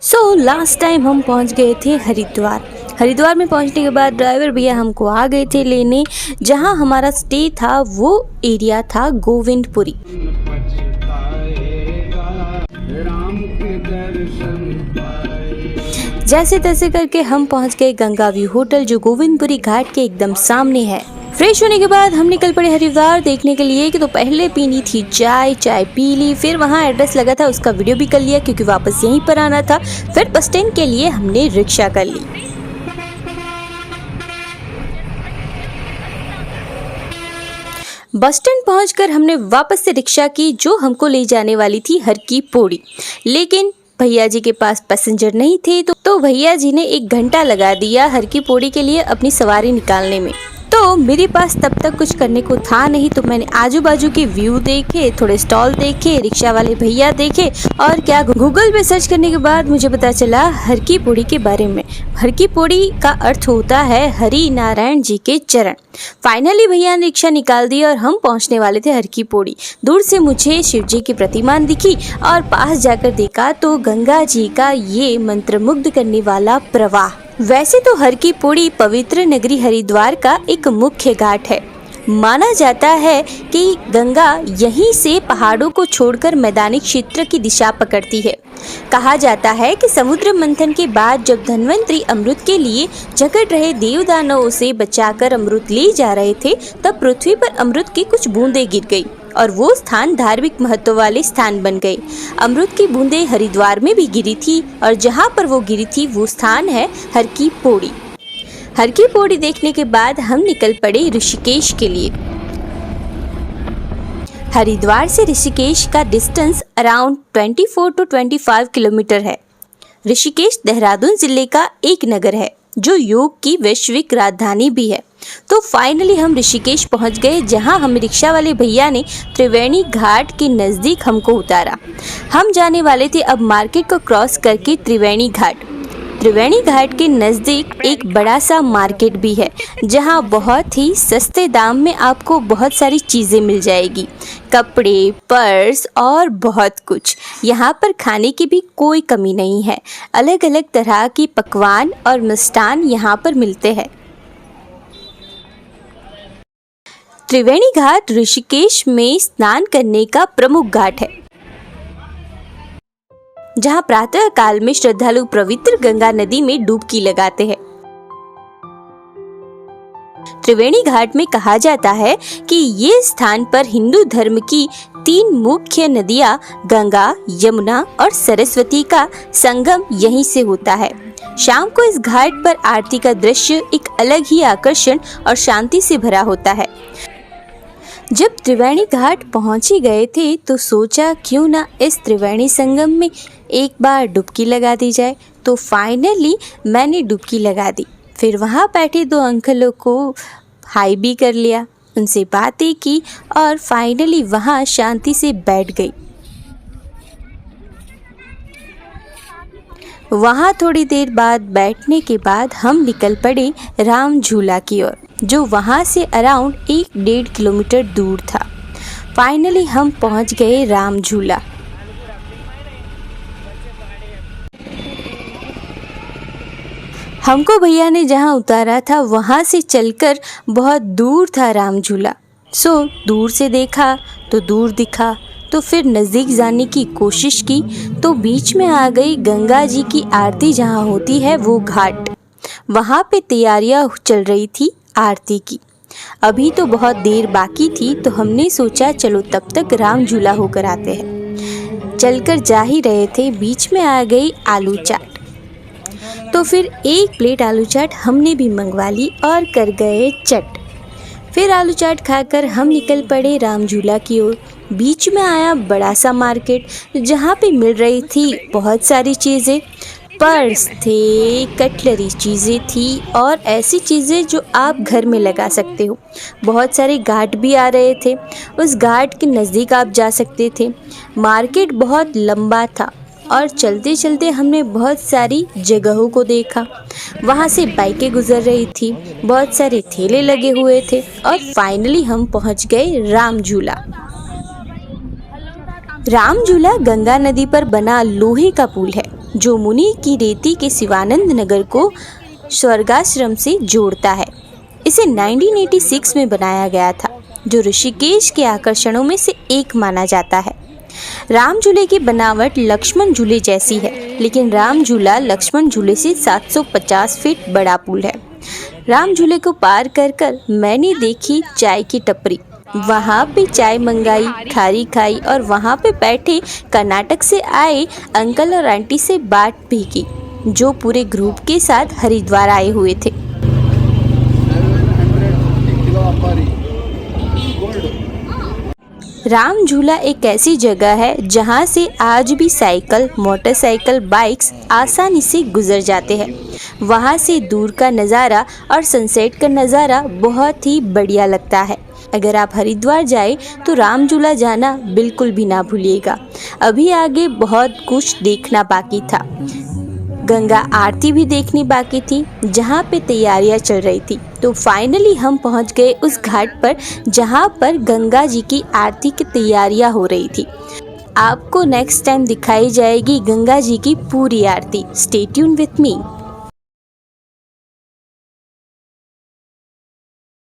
Last time हम पहुंच गए थे हरिद्वार में पहुंचने के बाद ड्राइवर भैया हमको आ गए थे लेने। जहां हमारा स्टे था वो एरिया था गोविंदपुरी। जैसे तैसे करके हम पहुंच गए गंगा व्यू होटल, जो गोविंदपुरी घाट के एकदम सामने है। फ्रेश होने के बाद हम निकल पड़े हरिद्वार देखने के लिए कि तो पहले पीनी थी चाय पी ली, फिर वहाँ एड्रेस लगा था उसका वीडियो भी कर लिया क्योंकि वापस यहीं पर आना था। फिर बस स्टैंड के लिए हमने रिक्शा कर ली। बस स्टैंड पहुंचकर हमने वापस से रिक्शा की जो हमको ले जाने वाली थी हर की पौड़ी, लेकिन भैया जी के पास पैसेंजर नहीं थे तो भैया जी ने 1 घंटा लगा दिया हर की पौड़ी के लिए अपनी सवारी निकालने में। तो मेरे पास तब तक कुछ करने को था नहीं, तो मैंने आजू बाजू के व्यू देखे, थोड़े स्टॉल देखे, रिक्शा वाले भैया देखे और क्या गूगल पे सर्च करने के बाद मुझे पता चला हर की पौड़ी के बारे में। हर की पौड़ी का अर्थ होता है हरि नारायण जी के चरण। फाइनली भैया ने रिक्शा निकाल दी और हम पहुंचने वाले थे हर की पौड़ी। दूर से मुझे शिव जी की प्रतिमा दिखी और पास जाकर देखा तो गंगा जी का ये मंत्रमुग्ध करने वाला प्रवाह। वैसे तो हर की पौड़ी पवित्र नगरी हरिद्वार का एक मुख्य घाट है। माना जाता है कि गंगा यहीं से पहाड़ों को छोड़कर मैदानी क्षेत्र की दिशा पकड़ती है। कहा जाता है कि समुद्र मंथन के बाद जब धन्वंतरी अमृत के लिए झगड़ रहे देवदानवों से बचाकर अमृत ले जा रहे थे, तब पृथ्वी पर अमृत की कुछ बूंदें गिर गई और वो स्थान धार्मिक महत्व वाले स्थान बन गए। अमृत की बूंदें हरिद्वार में भी गिरी थी और जहाँ पर वो गिरी थी वो स्थान है हर की पौड़ी। हर की पौड़ी देखने के बाद हम निकल पड़े ऋषिकेश के लिए। हरिद्वार से ऋषिकेश का डिस्टेंस अराउंड 24 to 25 किलोमीटर है। ऋषिकेश देहरादून जिले का एक नगर है जो योग की वैश्विक राजधानी भी है। तो फाइनली हम ऋषिकेश पहुंच गए, जहां हमें रिक्शा वाले भैया ने त्रिवेणी घाट के नज़दीक हमको उतारा। हम जाने वाले थे अब मार्केट को क्रॉस करके त्रिवेणी घाट। त्रिवेणी घाट के नज़दीक एक बड़ा सा मार्केट भी है जहां बहुत ही सस्ते दाम में आपको बहुत सारी चीज़ें मिल जाएगी, कपड़े, पर्स और बहुत कुछ। यहाँ पर खाने की भी कोई कमी नहीं है। अलग अलग तरह की पकवान और मिष्ठान यहाँ पर मिलते हैं। त्रिवेणी घाट ऋषिकेश में स्नान करने का प्रमुख घाट है, जहां प्रातः काल में श्रद्धालु पवित्र गंगा नदी में डुबकी लगाते हैं। त्रिवेणी घाट में कहा जाता है कि ये स्थान पर हिंदू धर्म की 3 मुख्य नदियां गंगा, यमुना और सरस्वती का संगम यहीं से होता है। शाम को इस घाट पर आरती का दृश्य एक अलग ही आकर्षण और शांति से भरा होता है। जब त्रिवेणी घाट पहुंच ही गए थे तो सोचा क्यों ना इस त्रिवेणी संगम में एक बार डुबकी लगा दी जाए। तो फाइनली मैंने डुबकी लगा दी। फिर वहाँ बैठे 2 अंकलों को हाई भी कर लिया, उनसे बातें की और फाइनली वहाँ शांति से बैठ गई। वहाँ थोड़ी देर बाद बैठने के बाद हम निकल पड़े राम झूला की ओर, जो वहाँ से अराउंड 1-1.5 किलोमीटर दूर था। फाइनली हम पहुँच गए राम झूला। हमको भैया ने जहाँ उतारा था वहाँ से चलकर बहुत दूर था राम झूला। दूर से देखा तो दूर दिखा, तो फिर नज़दीक जाने की कोशिश की तो बीच में आ गई गंगा जी की आरती जहाँ होती है वो घाट। वहाँ पे तैयारियाँ चल रही थी आरती की। अभी तो बहुत देर बाकी थी तो हमने सोचा चलो तब तक राम झूला होकर आते हैं। चलकर जा ही रहे थे, बीच में आ गई आलू चाट। तो फिर 1 प्लेट आलू चाट हमने भी मंगवा ली और कर गए चट। फिर आलू चाट खाकर हम निकल पड़े राम झूला की ओर। बीच में आया बड़ा सा मार्केट जहाँ पे मिल रही थी बहुत सारी चीज़ें। पर्स थे, कटलरी चीज़ें थी और ऐसी चीज़ें जो आप घर में लगा सकते हो। बहुत सारे घाट भी आ रहे थे, उस घाट के नज़दीक आप जा सकते थे। मार्केट बहुत लंबा था और चलते चलते हमने बहुत सारी जगहों को देखा। वहाँ से बाइकें गुजर रही थी, बहुत सारे ठेले लगे हुए थे और फाइनली हम पहुँच गए राम झूला। राम झूला गंगा नदी पर बना लोहे का पुल है। जो मुनि की रेती के शिवानंद नगर को स्वर्गाश्रम से जोड़ता है। इसे 1986 में बनाया गया था, जो ऋषिकेश के आकर्षणों में से एक माना जाता है। राम झूले की बनावट लक्ष्मण झूले जैसी है, लेकिन राम झूला लक्ष्मण झूले से 750 फीट बड़ा पुल है। राम झूले को पार कर कर मैंने देखी चाय की टपरी। वहाँ पे चाय मंगाई, खारी खाई और वहाँ पे बैठे कर्नाटक से आए अंकल और आंटी से बात भी की, जो पूरे ग्रुप के साथ हरिद्वार आए हुए थे। राम झूला एक ऐसी जगह है जहाँ से आज भी साइकिल, मोटरसाइकिल, बाइक्स आसानी से गुजर जाते हैं। वहाँ से दूर का नज़ारा और सनसेट का नज़ारा बहुत ही बढ़िया लगता है। अगर आप हरिद्वार जाए तो राम झूला जाना बिल्कुल भी ना भूलिएगा। अभी आगे बहुत कुछ देखना बाकी था। गंगा आरती भी देखनी बाकी थी, जहाँ पे तैयारियां चल रही थी। तो फाइनली हम पहुँच गए उस घाट पर जहाँ पर गंगा जी की आरती की तैयारियां हो रही थी। आपको नेक्स्ट टाइम दिखाई जाएगी गंगा जी की पूरी आरती। Stay tune with me.